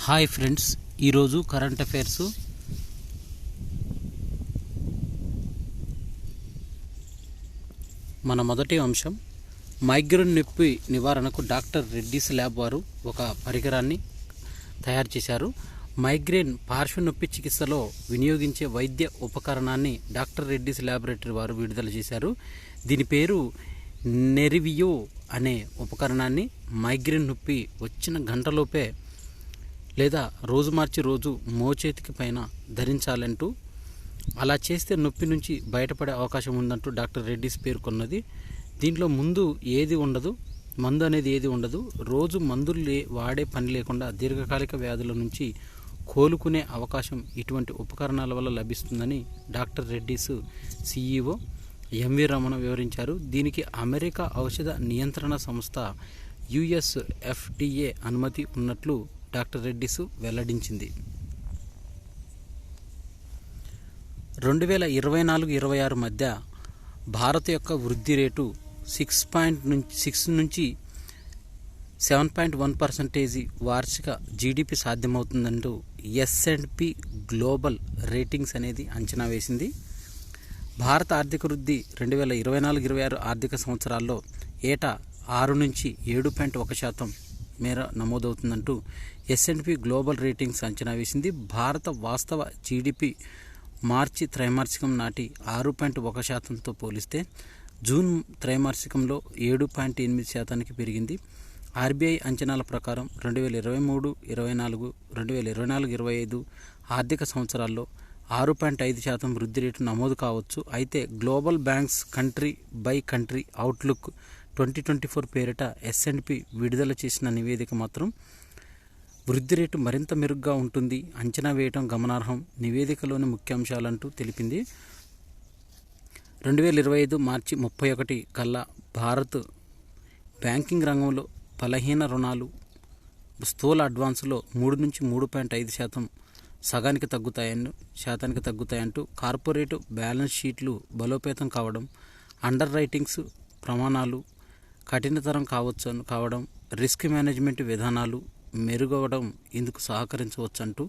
Hi friends, ఈరోజు current affairs మన మొదటి అంశం మైగ్రేన్ నొప్పి నివారణకు డాక్టర్ రెడ్డీస్ ల్యాబ్ వారు ఒక పరికరాన్ని తయారు చేశారు. మైగ్రేన్ పార్శ్వ నొప్పి చికిత్సలో వినియోగించే వైద్య ఉపకరణాన్ని డాక్టర్ రెడ్డీస్ ల్యాబొరేటరీ వారు విడుదల చేశారు. దీని పేరు నెరివియో అనే ఉపకరణాన్ని మైగ్రేన్ నొప్పి వచ్చిన గంటలోపే లేదా రోజు మార్చి రోజు మోచేతికి పైన ధరించాలంటూ, అలా చేస్తే నొప్పి నుంచి బయటపడే అవకాశం ఉందంటూ డాక్టర్ రెడ్డీస్ పేర్కొన్నది. దీంట్లో మందు అనేది ఏది ఉండదు. రోజు మందులు వాడే పని లేకుండా దీర్ఘకాలిక వ్యాధుల నుంచి కోలుకునే అవకాశం ఇటువంటి ఉపకరణాల వల్ల లభిస్తుందని doctor Reddy's CEO M V Ramana వివరించారు. దీనికి అమెరికా ఔషధ నియంత్రణ సంస్థ FDA అనుమతి ఉన్నట్లు డాక్టర్ రెడ్డీస్ వెల్లడించింది. 2024-26 మధ్య భారత్ యొక్క వృద్ధి రేటు 6 నుంచి 7.1% వార్షిక జీడిపి సాధ్యమవుతుందంటూ S&P గ్లోబల్ రేటింగ్స్ అనేది అంచనా వేసింది. భారత ఆర్థిక వృద్ధి 2024-26 ఆర్థిక సంవత్సరాల్లో ఏటా 6 నుంచి 7.1% మేర నమోదవుతుందంటూ S&P గ్లోబల్ రేటింగ్స్ అంచనా వేసింది. భారత వాస్తవ జీడిపి మార్చి త్రైమాసికం నాటి 6.1%తో పోలిస్తే జూన్ త్రైమాసికంలో 7.8% పెరిగింది. RBI అంచనాల ప్రకారం 2023-24, 2024-25 ఆర్థిక సంవత్సరాల్లో 6.5% వృద్ధి రేటు నమోదు కావచ్చు. అయితే global banks country by country outlook 2024 పేరిట S&P విడుదల చేసిన నివేదిక మాత్రం వృద్ధి రేటు మరింత మెరుగ్గా ఉంటుంది అంచనా వేయడం గమనార్హం. నివేదికలోని ముఖ్యాంశాలంటూ తెలిపింది. 2025 మార్చి 31 కల్లా భారత్ బ్యాంకింగ్ రంగంలో బలహీన రుణాలు, స్థూల అడ్వాన్సులో 3 నుంచి 3.5% శాతానికి తగ్గుతాయంటూ కార్పొరేట్ బ్యాలెన్స్ షీట్లు బలోపేతం కావడం, అండర్ రైటింగ్స్ ప్రమాణాలు కఠినతరం కావడం, రిస్క్ మేనేజ్మెంట్ విధానాలు మెరుగవడం ఇందుకు సహకరించవచ్చంటూ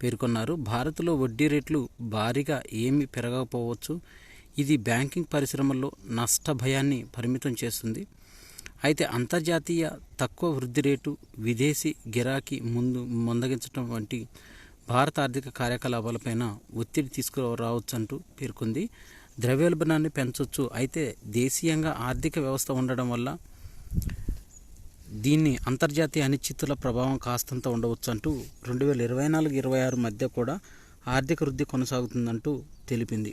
పేర్కొన్నారు. భారత్లో వడ్డీ రేట్లు భారీగా ఏమీ పెరగకపోవచ్చు. ఇది బ్యాంకింగ్ పరిశ్రమల్లో నష్ట భయాన్ని పరిమితం చేస్తుంది. అయితే అంతర్జాతీయ తక్కువ వృద్ధి రేటు, విదేశీ గిరాకీ మందగించడం వంటి భారత ఆర్థిక కార్యకలాపాలపైన ఒత్తిడి తీసుకురావచ్చంటూ పేర్కొంది. ద్రవ్యోల్బణాన్ని పెంచవచ్చు. అయితే దేశీయంగా ఆర్థిక వ్యవస్థ ఉండడం వల్ల దీన్ని అంతర్జాతీయ అనిశ్చితుల ప్రభావం కాస్తంత ఉండవచ్చు అంటూ 2024-26 మధ్య కూడా ఆర్థిక వృద్ధి కొనసాగుతుందంటూ తెలిపింది.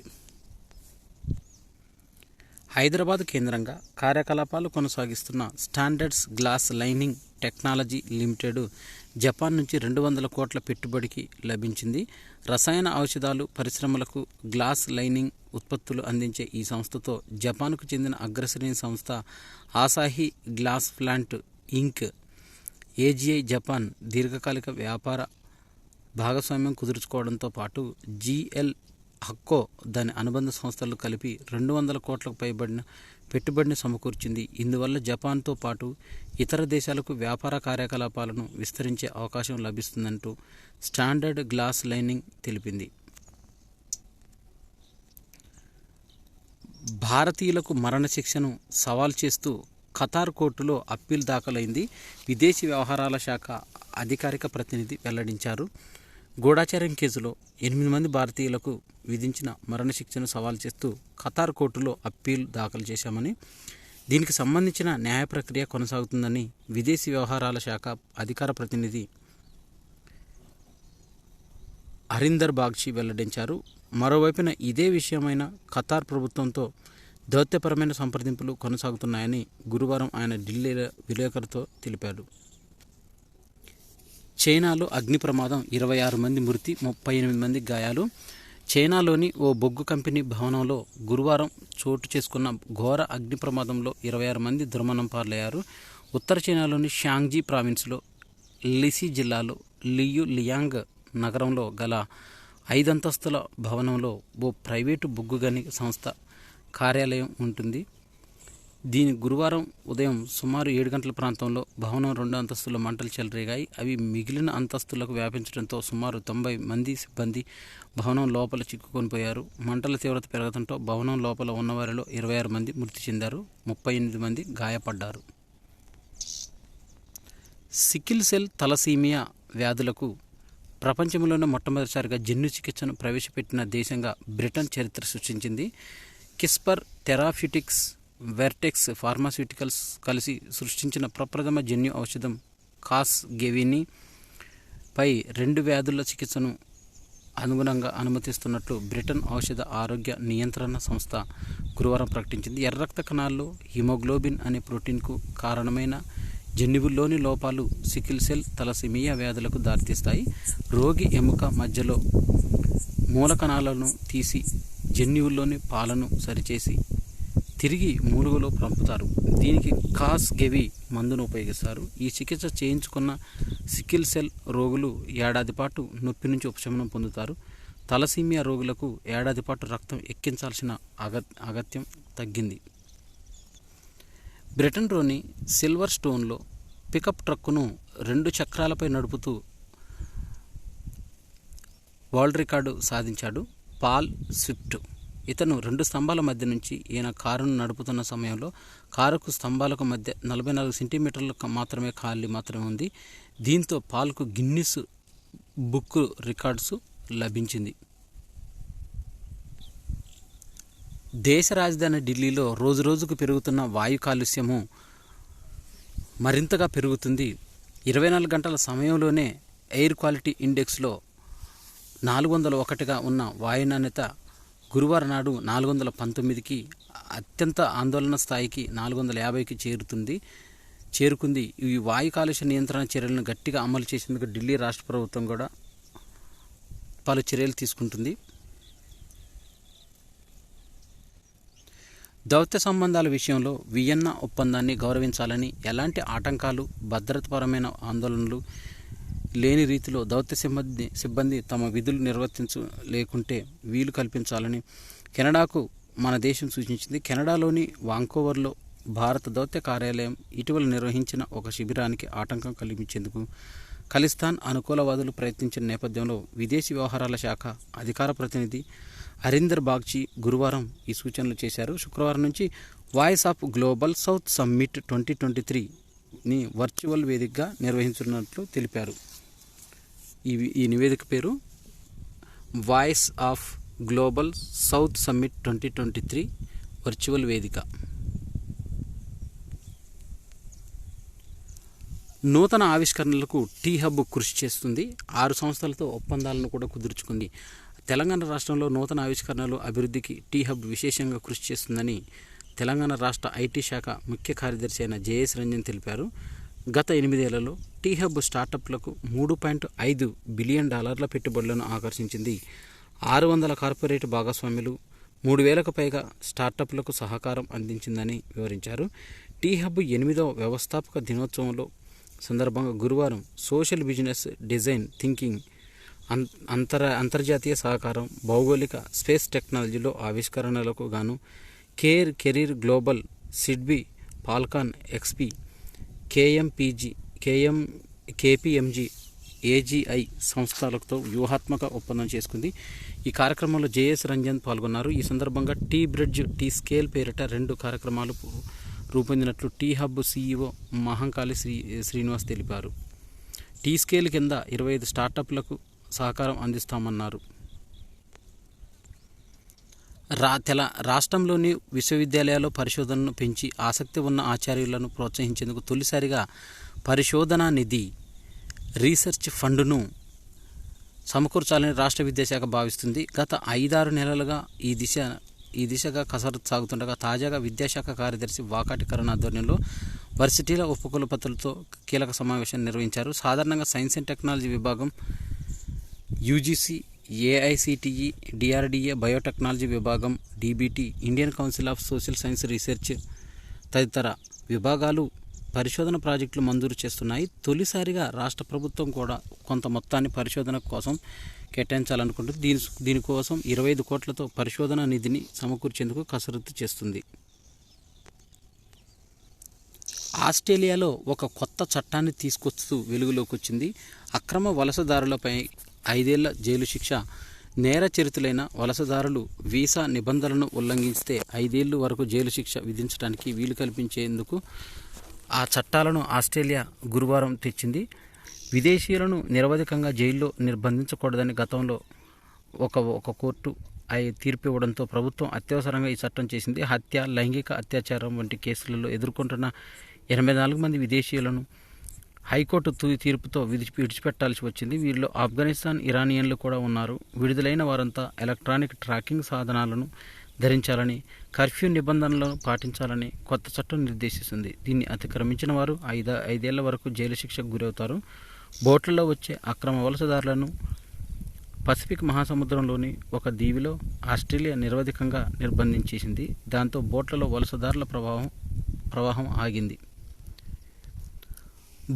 హైదరాబాద్ కేంద్రంగా కార్యకలాపాలు కొనసాగిస్తున్న standards glass lining technology limited Japan నుంచి 200 కోట్ల పెట్టుబడికి లభించింది. రసాయన ఔషధాలు పరిశ్రమలకు గ్లాస్ లైనింగ్ ఉత్పత్తులు అందించే ఈ సంస్థతో జపాన్కు చెందిన అగ్రశ్రేణి సంస్థ ఆసాహి గ్లాస్ ప్లాంట్ ఇంక్ AGI జపాన్ దీర్ఘకాలిక వ్యాపార భాగస్వామ్యం కుదుర్చుకోవడంతో పాటు GL హక్కో దాని అనుబంధ సంస్థలు కలిపి 200 కోట్లకు పైబడిన పెట్టుబడిని సమకూర్చింది. ఇందువల్ల జపాన్తో పాటు ఇతర దేశాలకు వ్యాపార కార్యకలాపాలను విస్తరించే అవకాశం లభిస్తుందంటూ స్టాండర్డ్ గ్లాస్ లైనింగ్ తెలిపింది. భారతీయులకు మరణశిక్షను సవాల్ చేస్తూ ఖతార్ కోర్టులో అప్పీల్ దాఖలైంది. విదేశీ వ్యవహారాల శాఖ అధికారిక ప్రతినిధి వెల్లడించారు. గూఢాచార్యం కేసులో 8 మంది భారతీయులకు విధించిన మరణశిక్షను సవాల్ చేస్తూ ఖతార్ కోర్టులో అప్పీల్ దాఖలు చేశామని, దీనికి సంబంధించిన న్యాయ ప్రక్రియ కొనసాగుతుందని విదేశీ వ్యవహారాల శాఖ అధికార ప్రతినిధి హరీందర్ బాగ్చి వెల్లడించారు. మరోవైపున ఇదే విషయమైన ఖతార్ ప్రభుత్వంతో దౌత్యపరమైన సంప్రదింపులు కొనసాగుతున్నాయని గురువారం ఆయన ఢిల్లీలో విలేకరులతో తెలిపారు. చైనాలో అగ్ని ప్రమాదం, 26 మంది మృతి, 38 మంది గాయాలు. చైనాలోని ఓ బొగ్గు కంపెనీ భవనంలో గురువారం చోటు చేసుకున్న ఘోర అగ్ని ప్రమాదంలో 26 మంది దుర్మరణం పాలయ్యారు. ఉత్తర చైనాలోని షాంగ్జీ ప్రావిన్స్లో లిసి జిల్లాలో లియాంగ్ నగరంలో గల 5 అంతస్తుల భవనంలో ఓ ప్రైవేటు బొగ్గు గని సంస్థ కార్యాలయం ఉంటుంది. దీని గురువారం ఉదయం సుమారు 7 గంటల ప్రాంతంలో భవనం 2 అంతస్తుల మంటలు చెలరేగాయి. అవి మిగిలిన అంతస్తులకు వ్యాపించడంతో సుమారు 90 మంది సిబ్బంది భవనం లోపల చిక్కుకొని పోయారు. మంటల తీవ్రత పెరగడంతో భవనం లోపల ఉన్నవారిలో 26 మంది మృతి చెందారు, 38 మంది గాయపడ్డారు. సికిల్ సెల్ తలసీమియా వ్యాధులకు ప్రపంచంలోనే మొట్టమొదటిసారిగా జన్యు చికిత్సను ప్రవేశపెట్టిన దేశంగా బ్రిటన్ చరిత్ర సృష్టించింది. కిస్పర్ థెరాప్యూటిక్స్, వెర్టెక్స్ ఫార్మాస్యూటికల్స్ కలిసి సృష్టించిన ప్రప్రథమ జన్యు ఔషధం కాస్గెవిని పై 2 వ్యాధుల చికిత్సను అనుగుణంగా అనుమతిస్తున్నట్లు బ్రిటన్ ఔషధ ఆరోగ్య నియంత్రణ సంస్థ గురువారం ప్రకటించింది. ఎర్ర రక్త కణాల్లో హిమోగ్లోబిన్ అనే ప్రోటీన్కు కారణమైన జన్యువుల్లోని లోపాలు సికిల్ సెల్ తలసీమియా వ్యాధులకు దారితీస్తాయి. రోగి ఎముక మధ్యలో మూల కణాలను తీసి జన్యువుల్లోని పాలను సరిచేసి తిరిగి మూలుగులో పంపుతారు. దీనికి కాస్గెవి మందును ఉపయోగిస్తారు. ఈ చికిత్స చేయించుకున్న సికిల్ సెల్ రోగులు ఏడాది పాటు నొప్పి నుంచి ఉపశమనం పొందుతారు. తలసీమియా రోగులకు ఏడాది పాటు రక్తం ఎక్కించాల్సిన అగత్యం తగ్గింది. బ్రిటన్లోని సిల్వర్ స్టోన్లో పికప్ ట్రక్కును 2 చక్రాలపై నడుపుతూ వరల్డ్ రికార్డు సాధించాడు పాల్ స్విఫ్ట్. ఇతను 2 స్తంభాల మధ్య నుంచి ఈయన కారును నడుపుతున్న సమయంలో కారుకు స్తంభాలకు మధ్య 44 సెంటీమీటర్లు మాత్రమే ఖాళీ ఉంది. దీంతో పాల్కు గిన్నిస్ బుక్ రికార్డ్స్ లభించింది. దేశ రాజధాని ఢిల్లీలో రోజురోజుకు పెరుగుతున్న వాయు కాలుష్యము మరింతగా పెరుగుతుంది. 24 గంటల సమయంలోనే ఎయిర్ క్వాలిటీ ఇండెక్స్లో 401గా ఉన్న వాయు నాణ్యత గురువారం నాడు 419కి, అత్యంత ఆందోళన స్థాయికి 450కి చేరుకుంది. ఈ వాయు కాలుష్య నియంత్రణ చర్యలను గట్టిగా అమలు చేసేందుకు ఢిల్లీ రాష్ట్ర ప్రభుత్వం కూడా పలు చర్యలు తీసుకుంటుంది. దౌత్య సంబంధాల విషయంలో వియన్నా ఒప్పందాన్ని గౌరవించాలని, ఎలాంటి ఆటంకాలు, భద్రతాపరమైన ఆందోళనలు లేని రీతిలో దౌత్య సిబ్బంది తమ విధులు నిర్వర్తించలేకుంటే వీలు కల్పించాలని కెనడాకు మన దేశం సూచించింది. కెనడాలోని వాంకోవర్లో భారత దౌత్య కార్యాలయం ఇటీవల నిర్వహించిన ఒక శిబిరానికి ఆటంకం కల్పించేందుకు ఖలిస్తాన్ అనుకూలవాదులు ప్రయత్నించిన నేపథ్యంలో విదేశీ వ్యవహారాల శాఖ అధికార ప్రతినిధి హరీందర్ బాగ్చి గురువారం ఈ సూచనలు చేశారు. శుక్రవారం నుంచి voice of global south summit 2023ని వర్చువల్ వేదికగా నిర్వహించనున్నట్లు తెలిపారు. ఈ నివేదిక పేరు voice of global south summit 2023 virtual వేదిక. నూతన ఆవిష్కరణలకు టీ హబ్ కృషి చేస్తుంది. 6 సంస్థలతో ఒప్పందాలను కూడా కుదుర్చుకుంది. తెలంగాణ రాష్ట్రంలో నూతన ఆవిష్కరణలు అభివృద్ధికి టీ హబ్ విశేషంగా కృషి చేస్తుందని తెలంగాణ రాష్ట్ర ఐటీ శాఖ ముఖ్య కార్యదర్శి అయిన జేఎస్ రంజన్ తెలిపారు. గత 8 ఏళ్లలో టీ హబ్ స్టార్టప్లకు $3.5 బిలియన్ పెట్టుబడులను ఆకర్షించింది. 600 కార్పొరేట్ భాగస్వాములు, 3000కు పైగా స్టార్టప్లకు సహకారం అందించిందని వివరించారు. టీ హబ్ 8వ వ్యవస్థాపక దినోత్సవంలో సందర్భంగా గురువారం సోషల్ బిజినెస్ డిజైన్ థింకింగ్, అంతర్జాతీయ సహకారం, భౌగోళిక స్పేస్ టెక్నాలజీలో ఆవిష్కరణలకు గాను కెరీర్ గ్లోబల్, సిడ్బీ, పాల్కాన్ ఎక్స్పీ, కేపీఎంజీ, ఏజీఐ సంస్థలతో వ్యూహాత్మక ఒప్పందం చేసుకుంది. ఈ కార్యక్రమంలో జేఎస్ రంజన్ పాల్గొన్నారు. ఈ సందర్భంగా టీ బ్రిడ్జ్, టీ స్కేల్ పేరిట 2 కార్యక్రమాలు రూపొందినట్లు టీ హబ్ సీఈఓ మహంకాళి శ్రీనివాస్ తెలిపారు. టీ స్కేల్ కింద 25 స్టార్టప్లకు సహకారం అందిస్తామన్నారు. రాష్ట్రంలోని విశ్వవిద్యాలయాల్లో పరిశోధనను పెంచి ఆసక్తి ఉన్న ఆచార్యులను ప్రోత్సహించేందుకు తొలిసారిగా పరిశోధనా నిధి రీసెర్చ్ ఫండ్ను సమకూర్చాలని రాష్ట్ర విద్యాశాఖ భావిస్తుంది. గత 5-6 నెలలుగా ఈ దిశగా కసరత్తు సాగుతుండగా తాజాగా విద్యాశాఖ కార్యదర్శి వాకాటి కరుణ ఆధ్వర్యంలో వర్సిటీల ఉపకులపతులతో కీలక సమావేశాన్ని నిర్వహించారు. సాధారణంగా సైన్స్ అండ్ టెక్నాలజీ విభాగం, యూజీసీ, ఏఐసిటిఈ, డిఆర్డీఏ, బయోటెక్నాలజీ విభాగం, DBT, Indian council of social science research తదితర విభాగాలు పరిశోధన ప్రాజెక్టులు మంజూరు చేస్తున్నాయి. తొలిసారిగా రాష్ట్ర ప్రభుత్వం కూడా కొంత మొత్తాన్ని పరిశోధన కోసం కేటాయించాలనుకుంటుంది. దీనికోసం 25 కోట్లతో పరిశోధన నిధిని సమకూర్చేందుకు కసరత్తు చేస్తుంది. ఆస్ట్రేలియాలో ఒక కొత్త చట్టాన్ని తీసుకొస్తూ వెలుగులోకి వచ్చింది. అక్రమ వలసదారులపై 5 ఏళ్ల జైలు శిక్ష. నేర చరితులైన వలసదారులు వీసా నిబంధనలను ఉల్లంఘిస్తే 5 ఏళ్ల వరకు జైలు శిక్ష విధించడానికి వీలు కల్పించేందుకు ఆ చట్టాలను ఆస్ట్రేలియా గురువారం తెచ్చింది. విదేశీయులను నిరవధికంగా జైల్లో నిర్బంధించకూడదని గతంలో ఒక కోర్టు తీర్పు ఇవ్వడంతో ప్రభుత్వం అత్యవసరంగా ఈ చట్టం చేసింది. హత్య, లైంగిక అత్యాచారం వంటి కేసులలో ఎదుర్కొంటున్న 84 మంది విదేశీయులను హైకోర్టు తుది తీర్పుతో విడిచిపెట్టాల్సి వచ్చింది. వీరిలో ఆఫ్ఘనిస్తాన్, ఇరానియన్లు కూడా ఉన్నారు. విడుదలైన వారంతా ఎలక్ట్రానిక్ ట్రాకింగ్ సాధనాలను ధరించాలని, కర్ఫ్యూ నిబంధనలను పాటించాలని కొత్త చట్టం నిర్దేశిస్తుంది. దీన్ని అతిక్రమించిన వారు 5 ఏళ్ల వరకు జైలు శిక్షకు గురవుతారు. బోట్లలో వచ్చే అక్రమ వలసదారులను పసిఫిక్ మహాసముద్రంలోని ఒక దీవిలో ఆస్ట్రేలియా నిరవధికంగా నిర్బంధించేసింది. దాంతో బోట్లలో వలసదారుల ప్రవాహం ఆగింది.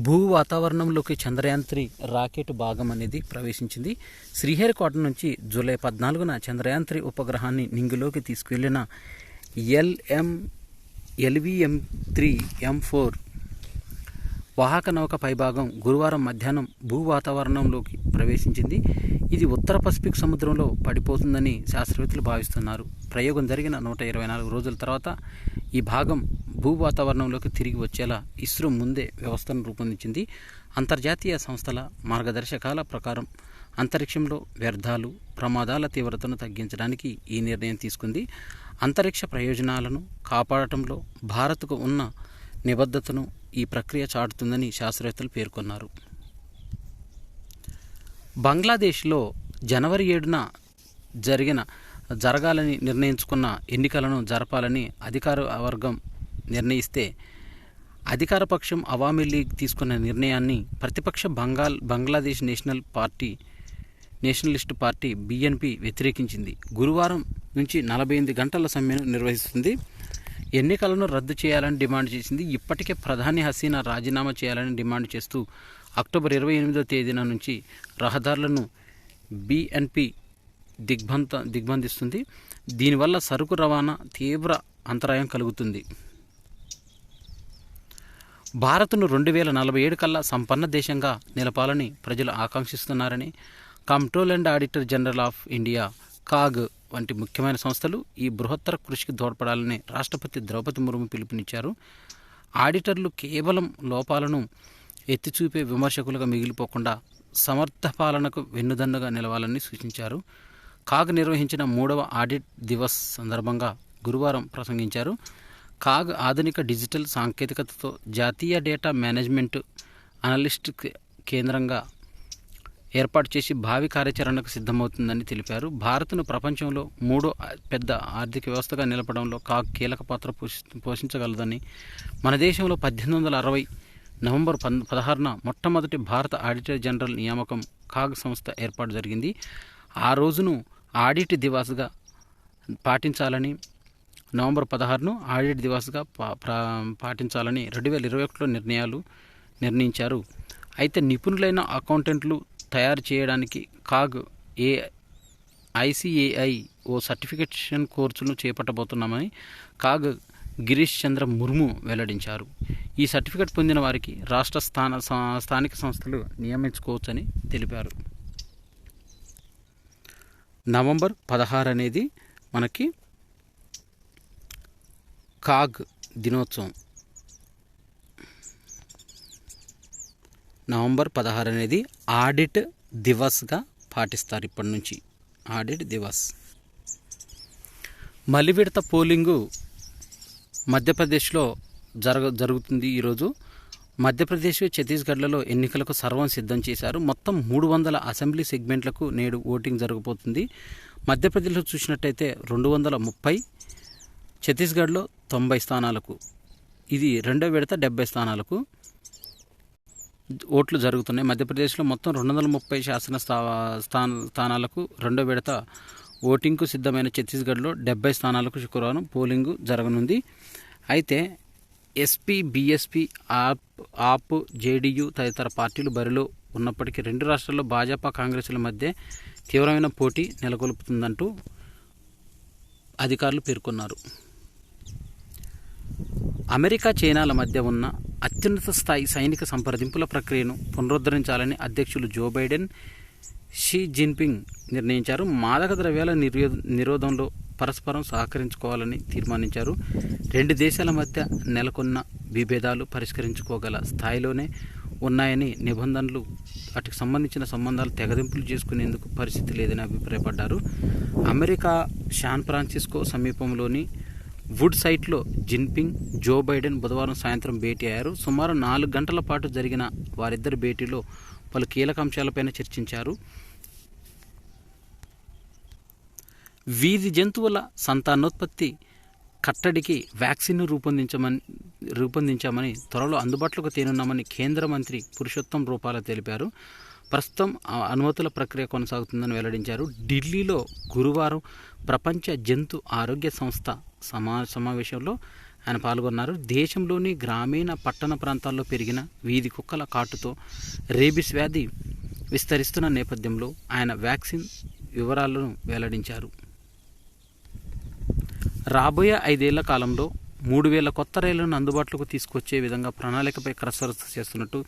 భూ వాతావరణంలోకి చంద్రయాన్-3 రాకెట్ భాగం అనేది ప్రవేశించింది. శ్రీహరికోట నుంచి జూలై 14న చంద్రయాన్-3 ఉపగ్రహాన్ని నింగిలోకి తీసుకెళ్లిన LVM-3 వాహక నౌక పైభాగం గురువారం మధ్యాహ్నం భూ వాతావరణంలోకి ప్రవేశించింది. ఇది ఉత్తర పసిఫిక్ సముద్రంలో పడిపోతుందని శాస్త్రవేత్తలు భావిస్తున్నారు. ప్రయోగం జరిగిన 124 రోజుల తర్వాత ఈ భాగం భూ వాతావరణంలోకి తిరిగి వచ్చేలా ఇస్రో ముందే వ్యవస్థను రూపొందించింది. అంతర్జాతీయ సంస్థల మార్గదర్శకాల ప్రకారం అంతరిక్షంలో వ్యర్థాలు, ప్రమాదాల తీవ్రతను తగ్గించడానికి ఈ నిర్ణయం తీసుకుంది. అంతరిక్ష ప్రయోజనాలను కాపాడటంలో భారత్కు ఉన్న నిబద్ధతను ఈ ప్రక్రియ చాటుతుందని శాస్త్రవేత్తలు పేర్కొన్నారు. బంగ్లాదేశ్లో జనవరి 7న జరగాలని నిర్ణయించుకున్న ఎన్నికలను జరపాలని అధికార వర్గం నిర్ణయిస్తే అధికార పక్షం అవామీ లీగ్ తీసుకున్న నిర్ణయాన్ని ప్రతిపక్ష బంగ్లాదేశ్ నేషనలిస్టు పార్టీ BNP వ్యతిరేకించింది. గురువారం నుంచి 48 గంటల సమ్మెను నిర్వహిస్తుంది. ఎన్నికలను రద్దు చేయాలని డిమాండ్ చేసింది. ఇప్పటికే ప్రధాని హసీనా రాజీనామా చేయాలని డిమాండ్ చేస్తూ అక్టోబర్ 28వ తేదీన నుంచి రహదారులను BNP దిగ్బంధిస్తుంది. దీనివల్ల సరుకు రవాణా తీవ్ర అంతరాయం కలుగుతుంది. భారత్ను 2047 కల్లా సంపన్న దేశంగా నిలపాలని ప్రజలు ఆకాంక్షిస్తున్నారని controller and auditor general of India CAG వంటి ముఖ్యమైన సంస్థలు ఈ బృహత్తర కృషికి తోడ్పడాలని రాష్ట్రపతి ద్రౌపది ముర్ము పిలుపునిచ్చారు. ఆడిటర్లు కేవలం లోపాలను ఎత్తిచూపే విమర్శకులుగా మిగిలిపోకుండా సమర్థ పాలనకు వెన్నుదన్నుగా నిలవాలని సూచించారు. కాగ్ నిర్వహించిన 3వ ఆడిట్ దివస్ సందర్భంగా గురువారం ప్రసంగించారు. కాగ్ ఆధునిక డిజిటల్ సాంకేతికతతో జాతీయ డేటా మేనేజ్మెంట్ అనలిస్ట్ కేంద్రంగా ఏర్పాటు చేసి భావి కార్యాచరణకు సిద్ధమవుతుందని తెలిపారు. భారత్ను ప్రపంచంలో 3వ పెద్ద ఆర్థిక వ్యవస్థగా నిలపడంలో కాగ్ కీలక పాత్ర పోషించగలదని, మన దేశంలో 1860 నవంబర్ 16న మొట్టమొదటి భారత ఆడిటర్ జనరల్ నియామకం కాగ్ సంస్థ ఏర్పాటు జరిగింది. ఆ రోజును ఆడిట్ దివాస్గా పాటించాలని, నవంబర్ 16ను ఆడిట్ దివాస్గా పాటించాలని 2021లో నిర్ణయించారు. అయితే నిపుణులైన అకౌంటెంట్లు తయారు చేయడానికి కాగ్ ICAI సర్టిఫికేషన్ కోర్సును చేపట్టబోతున్నామని కాగ్ గిరీష్ చంద్ర ముర్ము వెల్లడించారు. ఈ సర్టిఫికేట్ పొందిన వారికి రాష్ట్ర స్థానిక సంస్థలు నియమించుకోవచ్చని తెలిపారు. నవంబర్ 16 అనేది మనకి కాగ్ దినోత్సవం. నవంబర్ 16 అనేది ఆడిట్ దివస్గా పాటిస్తారు. ఇప్పటి నుంచి ఆడిట్ దివస్. మలి విడత పోలింగు మధ్యప్రదేశ్లో జరుగుతుంది. ఈరోజు మధ్యప్రదేశ్, ఛత్తీస్గఢ్లలో ఎన్నికలకు సర్వం సిద్ధం చేశారు. మొత్తం 300 అసెంబ్లీ సెగ్మెంట్లకు నేడు ఓటింగ్ జరగబోతుంది. మధ్యప్రదేశ్లో చూసినట్టయితే 230, ఛత్తీస్గఢ్లో 90 స్థానాలకు, ఇది రెండో విడత 70 స్థానాలకు ఓట్లు జరుగుతున్నాయి. మధ్యప్రదేశ్లో మొత్తం 230 శాసన స్థానాలకు రెండో విడత ఓటింగ్కు సిద్ధమైన ఛత్తీస్గఢ్లో 70 స్థానాలకు శుక్రవారం పోలింగు జరగనుంది. అయితే SP, BSP, ఆప్, JDU తదితర పార్టీలు బరిలో ఉన్నప్పటికీ 2 రాష్ట్రాల్లో భాజపా, కాంగ్రెస్ల మధ్య తీవ్రమైన పోటీ నెలకొల్పుతుందంటూ అధికారులు పేర్కొన్నారు. అమెరికా, చైనాల మధ్య ఉన్న అత్యున్నత స్థాయి సైనిక సంప్రదింపుల ప్రక్రియను పునరుద్ధరించాలని అధ్యక్షులు జో బైడెన్, షీ జిన్పింగ్ నిర్ణయించారు. మాదక ద్రవ్యాల నిరోధంలో పరస్పరం సహకరించుకోవాలని తీర్మానించారు. రెండు దేశాల మధ్య నెలకొన్న విభేదాలు పరిష్కరించుకోగల స్థాయిలోనే ఉన్నాయని, నిబంధనలు వాటికి సంబంధించిన సంబంధాలు తెగదింపులు చేసుకునేందుకు పరిస్థితి లేదని అభిప్రాయపడ్డారు. అమెరికా శాన్ ఫ్రాన్సిస్కో సమీపంలోని వుడ్ సైట్లో జిన్పింగ్, జో బైడెన్ బుధవారం సాయంత్రం భేటీ అయ్యారు. సుమారు 4 గంటల పాటు జరిగిన వారిద్దరి భేటీలో పలు కీలక అంశాలపైన చర్చించారు. వీధి జంతువుల సంతానోత్పత్తి కట్టడికి వ్యాక్సిన్ను రూపొందించామని, త్వరలో అందుబాటులోకి తేనున్నామని కేంద్ర మంత్రి పురుషోత్తం రూపాల తెలిపారు. ప్రస్తుతం అనుమతుల ప్రక్రియ కొనసాగుతుందని వెల్లడించారు. ఢిల్లీలో గురువారం ప్రపంచ జంతు ఆరోగ్య సంస్థ సమావేశంలో ఆయన పాల్గొన్నారు. దేశంలోని గ్రామీణ పట్టణ ప్రాంతాల్లో పెరిగిన వీధి కుక్కల కాటుతో రేబిస్ వ్యాధి విస్తరిస్తున్న నేపథ్యంలో ఆయన వ్యాక్సిన్ వివరాలను వెల్లడించారు. రాబోయే 5 ఏళ్ల కాలంలో 3000 కొత్త రైళ్లను అందుబాటులోకి తీసుకొచ్చే విధంగా ప్రణాళికపై కసరత్తు చేస్తున్నట్టు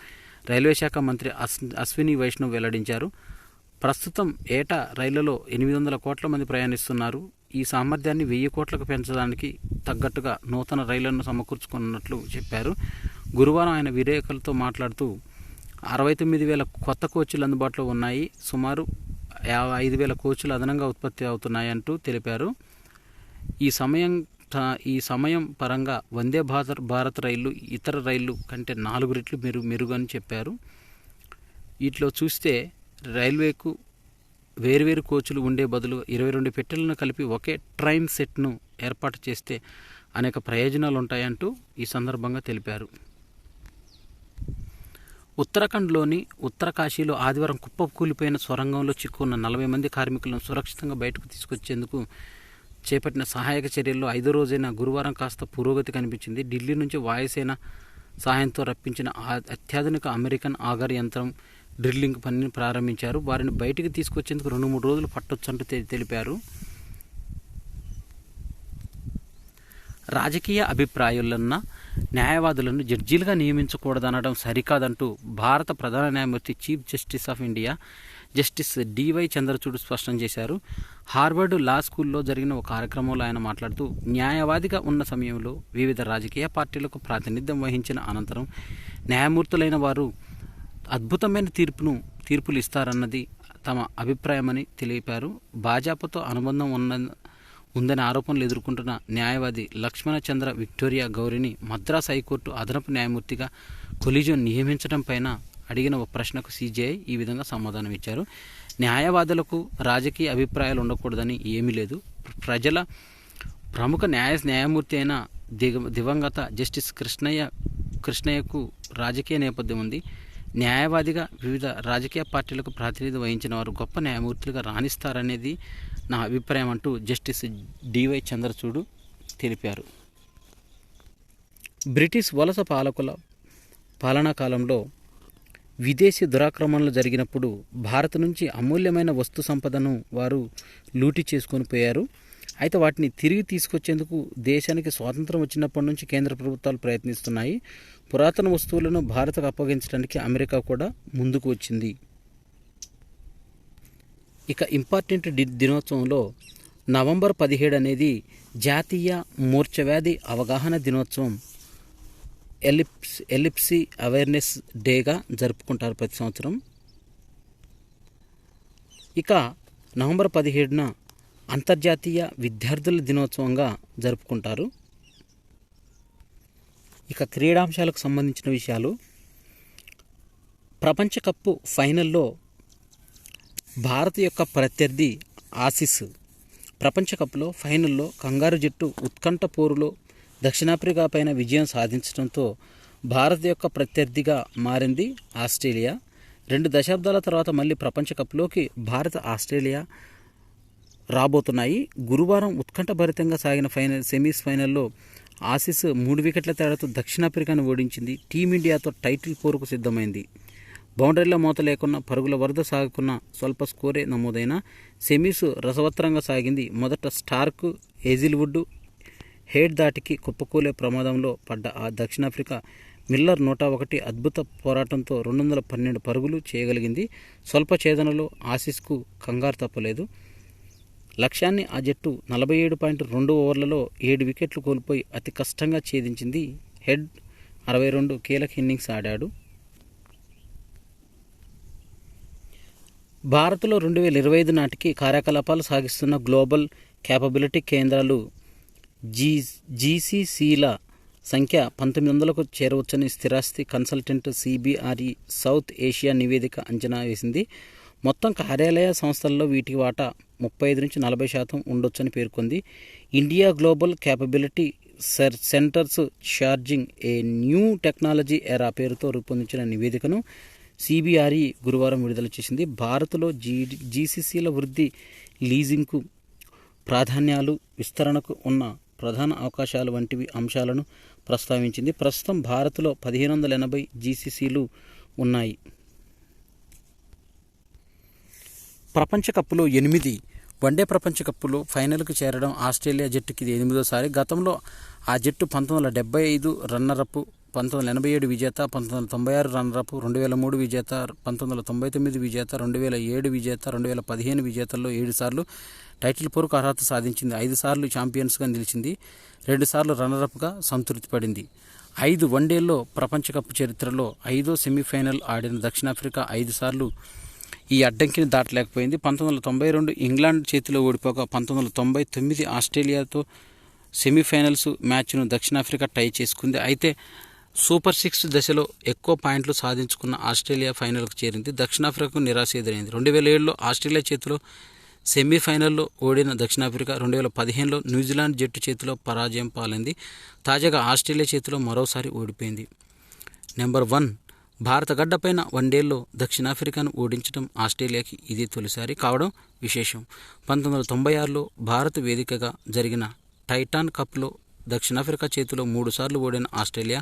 రైల్వే శాఖ మంత్రి అశ్విని వైష్ణవ్ వెల్లడించారు. ప్రస్తుతం ఏటా రైళ్లలో 800 కోట్ల మంది ప్రయాణిస్తున్నారు. ఈ సామర్థ్యాన్ని 1000 కోట్లకు పెంచడానికి తగ్గట్టుగా నూతన రైళ్లను సమకూర్చుకున్నట్లు చెప్పారు. గురువారం ఆయన విలేకరులతో మాట్లాడుతూ 69,000 కొత్త కోచ్లు అందుబాటులో ఉన్నాయి, సుమారు 55,000 కోచ్లు అదనంగా ఉత్పత్తి అవుతున్నాయంటూ తెలిపారు. ఈ సమయం పరంగా వందే భారత్ రైళ్లు ఇతర రైళ్లు కంటే 4 రెట్లు మెరుగు అని చెప్పారు. వీటిలో చూస్తే రైల్వేకు వేర్వేరు కోచ్లు ఉండే బదులు 22 పెట్టెలను కలిపి ఒకే ట్రైన్ సెట్ను ఏర్పాటు చేస్తే అనేక ప్రయోజనాలు ఉంటాయంటూ ఈ సందర్భంగా తెలిపారు. ఉత్తరాఖండ్లోని ఉత్తరకాశీలో ఆదివారం కుప్పకూలిపోయిన సొరంగంలో చిక్కున్న 40 మంది కార్మికులను సురక్షితంగా బయటకు తీసుకొచ్చేందుకు చేపట్టిన సహాయక చర్యల్లో 5వ రోజైన గురువారం కాస్త పురోగతి కనిపించింది. ఢిల్లీ నుంచి వాయుసేన సహాయంతో రప్పించిన అత్యాధునిక అమెరికన్ ఆగర్ యంత్రం డ్రిల్లింగ్ పనిని ప్రారంభించారు. వారిని బయటికి తీసుకొచ్చేందుకు 2-3 రోజులు పట్టొచ్చంటూ తెలిపారు. రాజకీయ అభిప్రాయాలున్న న్యాయవాదులను జడ్జీలుగా నియమించకూడదనడం సరికాదంటూ భారత ప్రధాన న్యాయమూర్తి chief justice of India justice D Y Chandrachud స్పష్టం చేశారు. హార్వర్డ్ లా స్కూల్లో జరిగిన ఒక కార్యక్రమంలో ఆయన మాట్లాడుతూ, న్యాయవాదిగా ఉన్న సమయంలో వివిధ రాజకీయ పార్టీలకు ప్రాతినిధ్యం వహించిన అనంతరం న్యాయమూర్తులైన వారు అద్భుతమైన తీర్పులు ఇస్తారన్నది తమ అభిప్రాయమని తెలిపారు. భాజపాతో అనుబంధం ఉందని ఆరోపణలు ఎదుర్కొంటున్న న్యాయవాది లక్ష్మణ చంద్ర విక్టోరియా గౌరిని మద్రాస్ హైకోర్టు అదనపు న్యాయమూర్తిగా కొలీజియం నియమించడం పైన అడిగిన ఒక ప్రశ్నకు సిజేఐ ఈ విధంగా సమాధానం ఇచ్చారు. న్యాయవాదులకు రాజకీయ అభిప్రాయాలు ఉండకూడదని ఏమీ లేదు. ప్రజల ప్రముఖ న్యాయమూర్తి అయిన దివంగత జస్టిస్ కృష్ణయ్యకు రాజకీయ నేపథ్యం ఉంది. న్యాయవాదిగా వివిధ రాజకీయ పార్టీలకు ప్రాతినిధ్యం వహించిన వారు గొప్ప న్యాయమూర్తులుగా రాణిస్తారనేది నా అభిప్రాయం అంటూ జస్టిస్ డివై చంద్రచూడ్ తెలిపారు. బ్రిటిష్ వలస పాలకుల పాలనా కాలంలో విదేశీ దురాక్రమణలు జరిగినప్పుడు భారత్ నుంచి అమూల్యమైన వస్తు సంపదను వారు లూటీ చేసుకొని పోయారు. అయితే వాటిని తిరిగి తీసుకొచ్చేందుకు దేశానికి స్వాతంత్రం వచ్చినప్పటి నుంచి కేంద్ర ప్రభుత్వాలు ప్రయత్నిస్తున్నాయి. పురాతన వస్తువులను భారత్కు అప్పగించడానికి అమెరికా కూడా ముందుకు వచ్చింది. ఇక ఇంపార్టెంట్ దినోత్సవంలో నవంబర్ 17 అనేది జాతీయ మూర్ఛవ్యాధి అవగాహన దినోత్సవం, ఎలిప్సీ అవేర్నెస్ డేగా జరుపుకుంటారు ప్రతి సంవత్సరం. ఇక నవంబర్ 17న అంతర్జాతీయ విద్యార్థుల దినోత్సవంగా జరుపుకుంటారు. ఇక క్రీడాంశాలకు సంబంధించిన విషయాలు, ప్రపంచ కప్పు ఫైనల్లో భారత్ యొక్క ప్రత్యర్థి ఆసీస్ ప్రపంచ కప్లో ఫైనల్లో కంగారు జట్టు ఉత్కంఠ పోరులో దక్షిణాఫ్రికా పైన విజయం సాధించడంతో భారత్ యొక్క ప్రత్యర్థిగా మారింది ఆస్ట్రేలియా. 2 దశాబ్దాల తర్వాత మళ్ళీ ప్రపంచ కప్లోకి భారత్, ఆస్ట్రేలియా రాబోతున్నాయి. గురువారం ఉత్కంఠభరితంగా సాగిన సెమీస్ ఫైనల్లో ఆసీస్ 3 వికెట్ల తేడాతో దక్షిణాఫ్రికాను ఓడించింది. టీమిండియాతో టైటిల్ పోరుకు సిద్ధమైంది. బౌండరీల మోత లేకున్నా, పరుగుల వరద సాగుకున్న స్వల్ప స్కోరే నమోదైన సెమీస్ రసవత్తరంగా సాగింది. మొదట స్టార్క్, హేజిల్వుడ్ హెడ్ దాటికి కుప్పకూలే ప్రమాదంలో పడ్డ ఆ దక్షిణాఫ్రికా మిల్లర్ 101 అద్భుత పోరాటంతో 212 పరుగులు చేయగలిగింది. స్వల్ప ఛేదనలో ఆసీస్కు కంగారు తప్పలేదు. లక్ష్యాన్ని ఆ జట్టు 47.2 ఓవర్లలో 7 వికెట్లు కోల్పోయి అతి కష్టంగా ఛేదించింది. హెడ్ 62 కీలక ఇన్నింగ్స్ ఆడాడు. భారత్లో 2025 నాటికి కార్యకలాపాలు సాగిస్తున్న గ్లోబల్ క్యాపబిలిటీ కేంద్రాలు జీసీసీల సంఖ్య 1900కు చేరవచ్చని స్థిరాస్తి కన్సల్టెంట్ సిబిఆర్ఈ సౌత్ ఏషియా నివేదిక అంచనా వేసింది. మొత్తం కార్యాలయ సంస్థల్లో వీటి వాటా 35-40% ఉండొచ్చని పేర్కొంది. India global capability centres charging a new technology ఎరా పేరుతో రూపొందించిన నివేదికను సిబిఆర్ఈ గురువారం విడుదల చేసింది. భారత్లో జీసీసీల వృద్ధి, లీజింగ్కు ప్రాధాన్యాలు, విస్తరణకు ఉన్న ప్రధాన అవకాశాలు వంటివి అంశాలను ప్రస్తావించింది. ప్రస్తుతం భారత్లో 1580 జీసీసీలు ఉన్నాయి. ప్రపంచ కప్లో 8 వన్డే ప్రపంచ కప్లో ఫైనల్కు చేరడం ఆస్ట్రేలియా జట్టుకి ఇది 8వ సారి. గతంలో ఆ జట్టు 1975 రన్నరప్, 1987 విజేత, 1996 రన్నరప్, 2003 విజేత, 1999 విజేత, 2007 విజేత, 2015 విజేతల్లో 7 సార్లు టైటిల్ పోరుకు అర్హత సాధించింది. 5 సార్లు ఛాంపియన్స్గా నిలిచింది. 2 సార్లు రన్నరప్గా సంతృప్తి పడింది. 5 వన్డేల్లో ప్రపంచ కప్ చరిత్రలో 5వ సెమీఫైనల్ ఆడిన దక్షిణాఫ్రికా 5 సార్లు ఈ అడ్డంకిని దాటలేకపోయింది. 1992 ఇంగ్లాండ్ చేతిలో ఓడిపోగా 1999 ఆస్ట్రేలియాతో సెమీఫైనల్స్ మ్యాచ్ను దక్షిణాఫ్రికా టై చేసుకుంది. అయితే సూపర్ 6 దశలో ఎక్కువ పాయింట్లు సాధించుకున్న ఆస్ట్రేలియా ఫైనల్కు చేరింది. దక్షిణాఫ్రికాకు నిరాశ ఎదురైంది. 2007లో ఆస్ట్రేలియా చేతిలో సెమీఫైనల్లో ఓడిన దక్షిణాఫ్రికా 2015లో న్యూజిలాండ్ జట్టు చేతిలో పరాజయం పాలైంది. తాజాగా ఆస్ట్రేలియా చేతిలో మరోసారి ఓడిపోయింది. నెంబర్ 1 భారత గడ్డపైన వన్డేల్లో దక్షిణాఫ్రికాను ఓడించడం ఆస్ట్రేలియాకి ఇది తొలిసారి కావడం విశేషం. 1996లో భారత్ వేదికగా జరిగిన టైటాన్ కప్లో దక్షిణాఫ్రికా చేతిలో 3 సార్లు ఓడిన ఆస్ట్రేలియా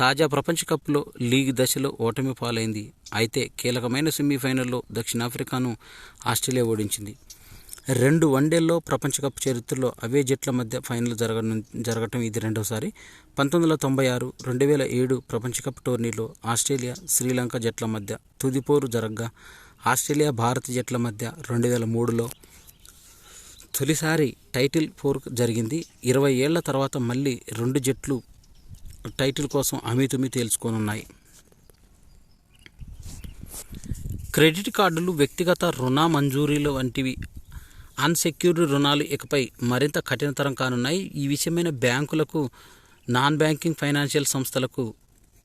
తాజా ప్రపంచ కప్లో లీగ్ దశలో ఓటమి పాలైంది. అయితే కీలకమైన సెమీఫైనల్లో దక్షిణాఫ్రికాను ఆస్ట్రేలియా ఓడించింది. 2 వన్డేల్లో ప్రపంచ కప్ చరిత్రలో అవే జట్ల మధ్య ఫైనల్ జరగటం ఇది 2వ సారి. 1996, 2007 ప్రపంచ కప్ టోర్నీలో ఆస్ట్రేలియా, శ్రీలంక జట్ల మధ్య తుదిపోరు జరగ్గా ఆస్ట్రేలియా, భారత జట్ల మధ్య 2003లో తొలిసారి టైటిల్ పోరు జరిగింది. 20 ఏళ్ల తర్వాత మళ్ళీ 2 జట్లు టైటిల్ కోసం అమీతుమీ తేల్చుకోనున్నాయి. క్రెడిట్ కార్డులు, వ్యక్తిగత రుణ మంజూరీలు వంటివి అన్సెక్యూర్డ్ రుణాలు ఇకపై మరింత కఠినతరం కానున్నాయి. ఈ విషయమైన బ్యాంకులకు, నాన్ బ్యాంకింగ్ ఫైనాన్షియల్ సంస్థలకు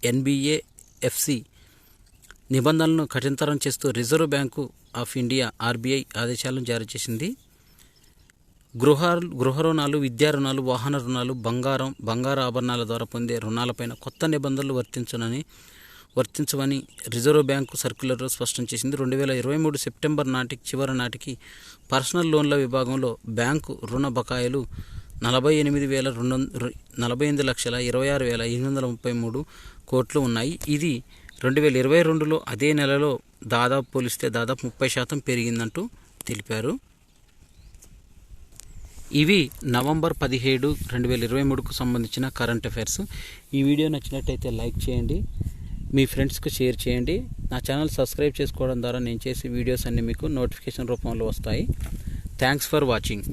ఎన్బిఎఫ్సి నిబంధనలను కఠినతరం చేస్తూ reserve bank of India RBI ఆదేశాలను జారీ చేసింది. గృహ రుణాలు, విద్యా రుణాలు, వాహన రుణాలు, బంగారు ఆభరణాల ద్వారా పొందే రుణాలపైన కొత్త నిబంధనలు వర్తించవని రిజర్వ్ బ్యాంకు సర్క్యులర్లో స్పష్టం చేసింది. 2023 సెప్టెంబర్ చివరి నాటికి పర్సనల్ లోన్ల విభాగంలో బ్యాంకు రుణ బకాయిలు 48,26,833 కోట్లు ఉన్నాయి. ఇది 2022లో అదే నెలలో పోలిస్తే దాదాపు 30% పెరిగిందంటూ తెలిపారు. ఇవి నవంబర్ 17, 2023కు సంబంధించిన కరెంట్ అఫైర్స్. ఈ వీడియో నచ్చినట్టయితే లైక్ చేయండి, మీ ఫ్రెండ్స్కి షేర్ చేయండి. నా ఛానల్ సబ్స్క్రైబ్ చేసుకోవడం ద్వారా నేను చేసే వీడియోస్ అన్నీ మీకు నోటిఫికేషన్ రూపంలో వస్తాయి. Thanks for watching.